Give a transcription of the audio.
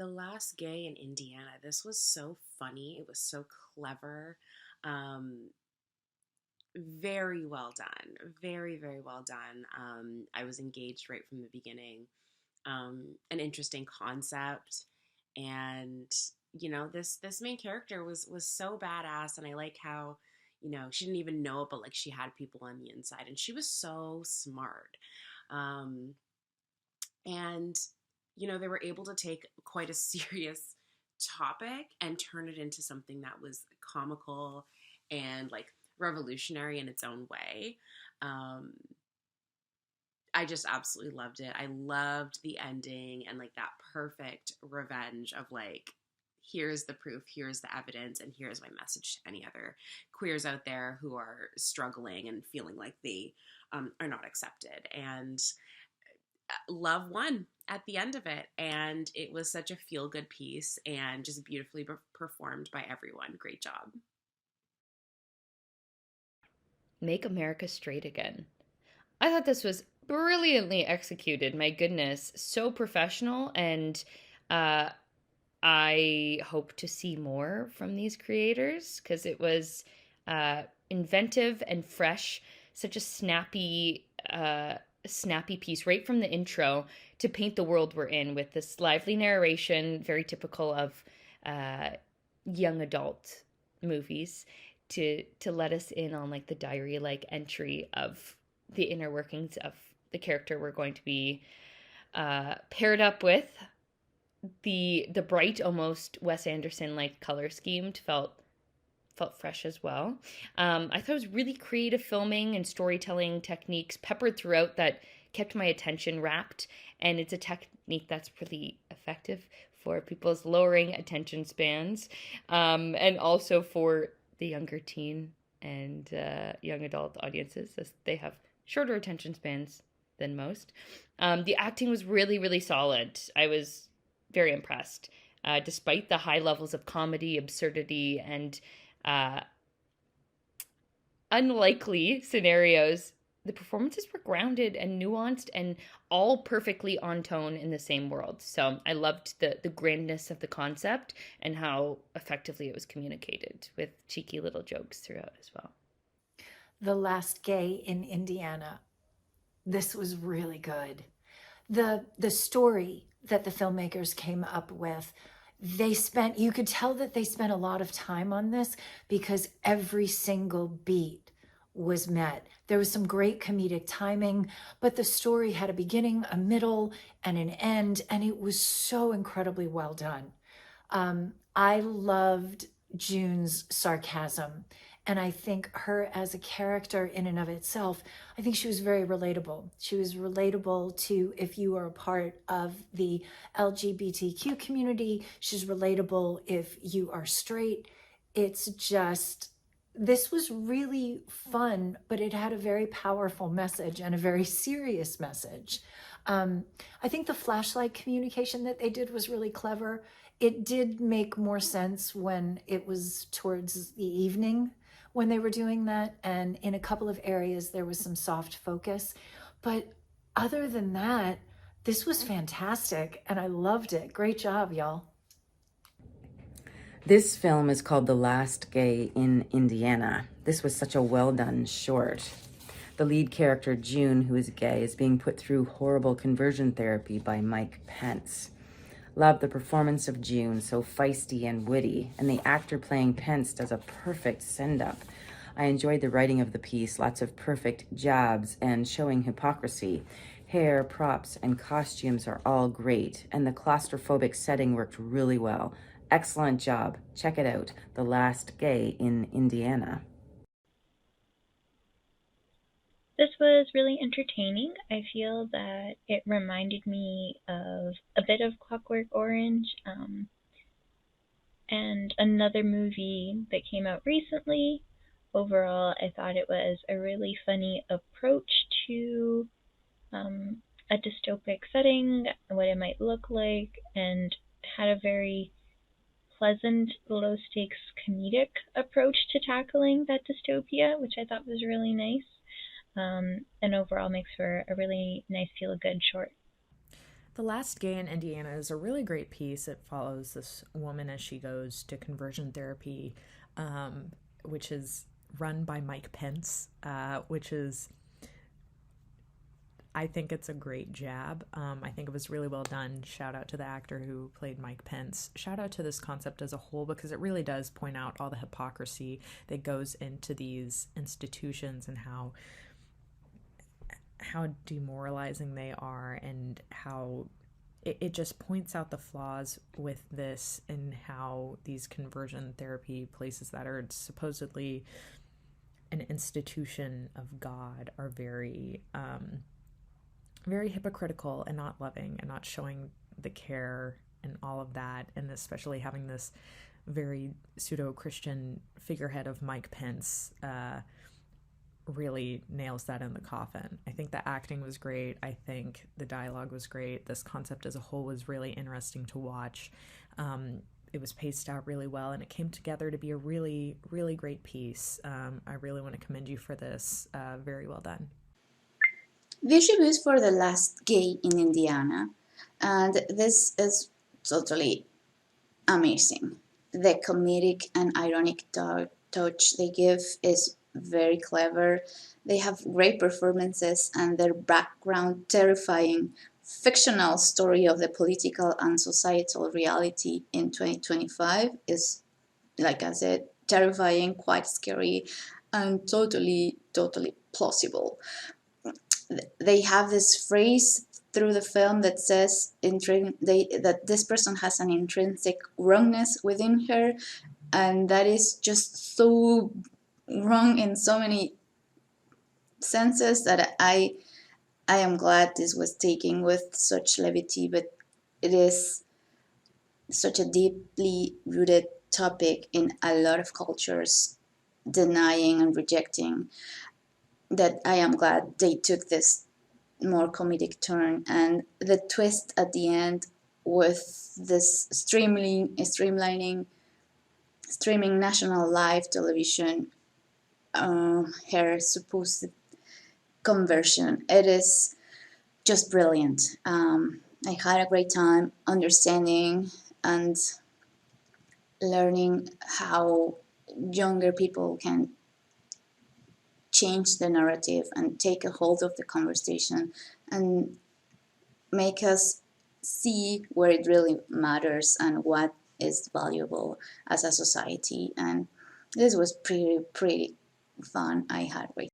The Last Gay in Indiana. This was so funny. It was so clever. Um, Very well done. Very, very well done. I was engaged right from the beginning. An interesting concept. And this main character was so badass, and I like how she didn't even know it, but like she had people on the inside, and she was so smart. Um, and they were able to take quite a serious topic and turn it into something that was comical and like revolutionary in its own way. um I just absolutely loved it. I loved the ending and like that perfect revenge of like, here's the proof, here's the evidence, and here's my message to any other queers out there who are struggling and feeling like they are not accepted. And love won at the end of it. And it was such a feel good piece and just beautifully performed by everyone. Great job. Make America Straight Again. I thought this was brilliantly executed. My goodness, so professional, and uh, I hope to see more from these creators because it was inventive and fresh. Such a snappy piece right from the intro to paint the world we're in with this lively narration, very typical of uh, young adult movies, to let us in on like the diary like entry of the inner workings of the character we're going to be paired up with. The bright, almost Wes Anderson like color scheme felt fresh as well. I thought it was really creative filming and storytelling techniques peppered throughout that kept my attention wrapped, and it's a technique that's really effective for people's lowering attention spans, and also for the younger teen and young adult audiences, as they have shorter attention spans than most. The acting was really, really solid. I was very impressed, despite the high levels of comedy, absurdity, and uh, unlikely scenarios. The performances were grounded and nuanced and all perfectly on tone in the same world. So I loved the grandness of the concept and how effectively it was communicated with cheeky little jokes throughout as well. The Last Gay in Indiana. This was really good. The story that the filmmakers came up with, you could tell that they spent a lot of time on this because every single beat was met. There was some great comedic timing, but the story had a beginning, a middle, and an end, and it was so incredibly well done. I loved June's sarcasm. And I think her as a character in and of itself, I think she was very relatable. She was relatable to if you are a part of the LGBTQ community. She's relatable if you are straight. It's just, this was really fun, but it had a very powerful message and a very serious message. I think the flashlight communication that they did was really clever. It did make more sense when it was towards the evening when they were doing that. And in a couple of areas, there was some soft focus. But other than that, this was fantastic. And I loved it. Great job, y'all. This film is called The Last Gay in Indiana. This was such a well done short. The lead character, June, who is gay, is being put through horrible conversion therapy by Mike Pence. Love the performance of June, so feisty and witty, and the actor playing Pence does a perfect send-up. I enjoyed the writing of the piece, lots of perfect jabs and showing hypocrisy. Hair, props, and costumes are all great, and the claustrophobic setting worked really well. Excellent job. Check it out. The Last Gay in Indiana. This was really entertaining. I feel that it reminded me of a bit of Clockwork Orange, and another movie that came out recently. Overall, I thought it was a really funny approach to a dystopic setting, what it might look like, and had a very pleasant, low stakes comedic approach to tackling that dystopia, which I thought was really nice. And overall makes for a really nice feel good short. The Last Gay in Indiana is a really great piece. It follows this woman as she goes to conversion therapy, which is run by Mike Pence, which is, I think it's a great jab. I think it was really well done. Shout out to the actor who played Mike Pence. Shout out to this concept as a whole, because it really does point out all the hypocrisy that goes into these institutions and how demoralizing they are, and how it just points out the flaws with this, and how these conversion therapy places that are supposedly an institution of God are very very hypocritical and not loving and not showing the care and all of that, and especially having this very pseudo-Christian figurehead of Mike Pence really nails that in the coffin. I think the acting was great. I think the dialogue was great. This concept as a whole was really interesting to watch. It was paced out really well, and it came together to be a really, really great piece. I really want to commend you for this. Very well done. This review is for The Last Gay in Indiana, and this is totally amazing. The comedic and ironic touch they give is very clever. They have great performances, and their background terrifying fictional story of the political and societal reality in 2025 is, like I said, terrifying, quite scary, and totally plausible. They have this phrase through the film that says that this person has an intrinsic wrongness within her, and that is just so wrong in so many senses that I am glad this was taken with such levity, but it is such a deeply rooted topic in a lot of cultures, denying and rejecting, that I am glad they took this more comedic turn. And the twist at the end with this streaming national live television, her supposed conversion, it is just brilliant. I had a great time understanding and learning how younger people can change the narrative and take a hold of the conversation and make us see where it really matters and what is valuable as a society. And this was pretty fun. I had great